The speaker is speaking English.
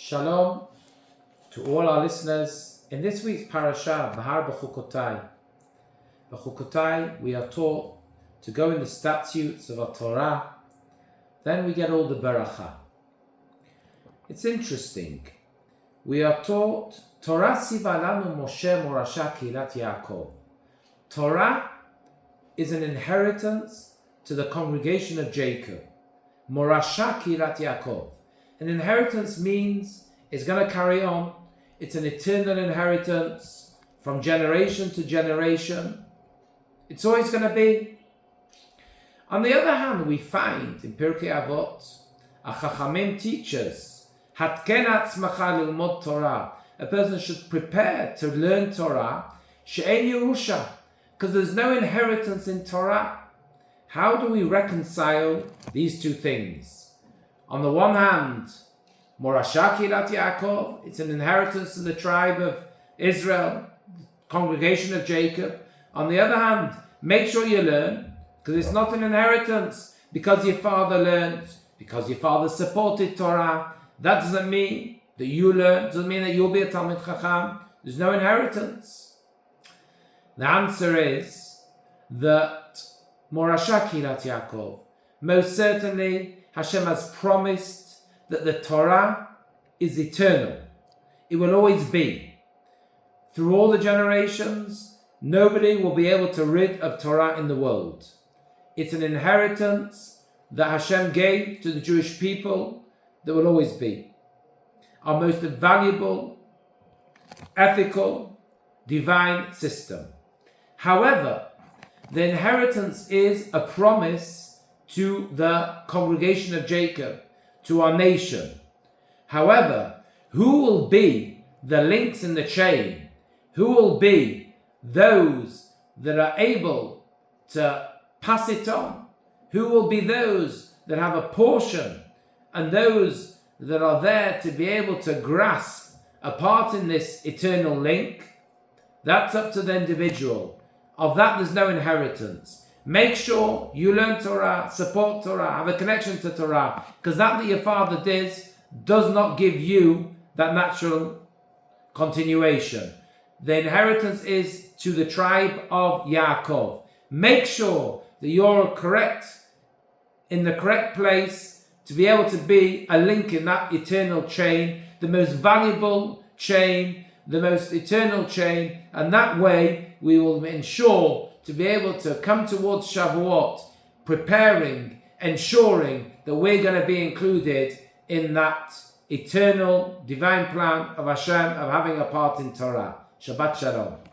Shalom to all our listeners. In this week's parasha, Bahar B'chukotai. B'chukotai, we are taught to go in the statutes of our Torah. Then we get all the beracha. It's interesting. We are taught Torah sivalanu Moshe Morasha Kilat Yaakov. Torah is an inheritance to the congregation of Jacob. Morasha Kilat Yaakov. An inheritance means it's going to carry on. It's an eternal inheritance from generation to generation. It's always going to be. On the other hand, we find in Pirkei Avot, a Chachamim teaches, Hatken atzmacha lilmod Torah. A person should prepare to learn Torah, she'en Yerusha, because there's no inheritance in Torah. How do we reconcile these two things? On the one hand, Morasha Kilat Yaakov, it's an inheritance to the tribe of Israel, congregation of Jacob. On the other hand, make sure you learn, because it's not an inheritance because your father learned, because your father supported Torah. That doesn't mean that you learn, doesn't mean that you'll be a Talmid Chacham. There's no inheritance. The answer is that Morasha Kilat Yaakov, most certainly Hashem has promised that the Torah is eternal. It will always be. Through all the generations, nobody will be able to rid of Torah in the world. It's an inheritance that Hashem gave to the Jewish people that will always be. Our most valuable, ethical, divine system. However, the inheritance is a promise to the congregation of Jacob, to our nation. However, who will be the links in the chain? Who will be those that are able to pass it on? Who will be those that have a portion and those that are there to be able to grasp a part in this eternal link? That's up to the individual. Of that, there's no inheritance. Make sure you learn Torah, support Torah, have a connection to Torah, because that your father did does not give you that natural continuation. The inheritance is to the tribe of Yaakov. Make sure that you're correct, in the correct place, to be able to be a link in that eternal chain, the most valuable chain, the most eternal chain, and that way we will ensure to be able to come towards Shavuot, preparing, ensuring that we're going to be included in that eternal divine plan of Hashem of having a part in Torah. Shabbat Shalom.